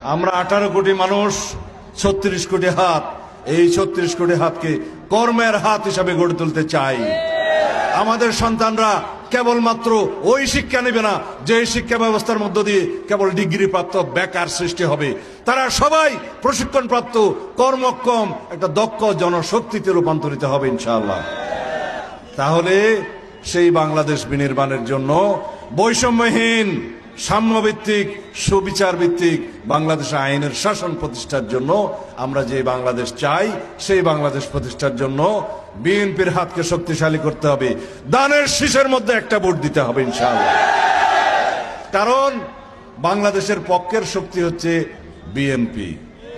আমরা 18 কোটি মানুষ, 36 কোটি হাত। এই 36 কোটি হাতকে কর্মের হাত হিসাবে গড়ে তুলতে চাই। আমাদের সন্তানরা কেবলমাত্র ওই শিক্ষা নেবে না যে শিক্ষা ব্যবস্থার মধ্য দিয়ে কেবল ডিগ্রি প্রাপ্ত বেকার সৃষ্টি হবে। তারা সবাই প্রশিক্ষণ প্রাপ্ত কর্মক্ষম একটা দক্ষ জনশক্তিতে রূপান্তরিত হবে ইনশাআল্লাহ। তাহলে সেই বাংলাদেশ বিনির্মাণের জন্য বৈষম্যহীন, সাম্যভিত্তিক, সুবিচার ভিত্তিক বাংলাদেশে আইনের শাসন প্রতিষ্ঠার জন্য আমরা যে বাংলাদেশ চাই, সেই বাংলাদেশ প্রতিষ্ঠার জন্য বিএনপির হাতকে শক্তিশালী করতে হবে। দানের শীষের মধ্যে একটা ভোট দিতে হবে ইনশাআল্লাহ। কারণ বাংলাদেশের পক্ষের শক্তি হচ্ছে বিএনপি।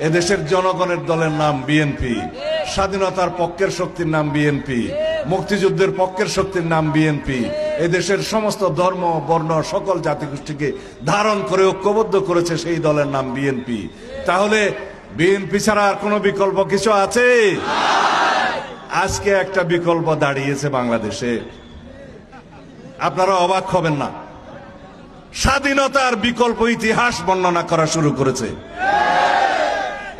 এদেশের জনগণের দলের নাম বিএনপি। স্বাধীনতার পক্ষের শক্তির নাম বিএনপি। মুক্তিযুদ্ধের পক্ষের শক্তির নাম বিএনপি। এদেশের সমস্ত ধর্ম, বর্ণ, সকল জাতিগোষ্ঠীকে ধারণ করে ঐক্যবদ্ধ করেছে সেই দলের নাম বিএনপি। তাহলে বিএনপি ছাড়া আর কোনো বিকল্প কিছু আছে? আজকে একটা বিকল্প দাঁড়িয়েছে বাংলাদেশে, আপনারা অবাক হবেন না। স্বাধীনতার বিকল্প ইতিহাস বর্ণনা করা শুরু করেছে।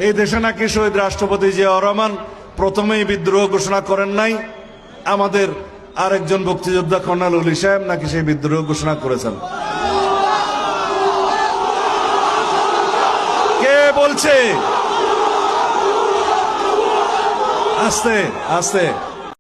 এই দেশে নাকি শহীদ রাষ্ট্রপতি জিয়াউর রহমান প্রথমেই বিদ্রোহ ঘোষণা করেন নাই। আমাদের আরেকজন মুক্তিযোদ্ধা কর্নেল ওলি সাহেব নাকি সেই বিদ্রোহ ঘোষণা করেছেন। কে বলছে? আস্তে আস্তে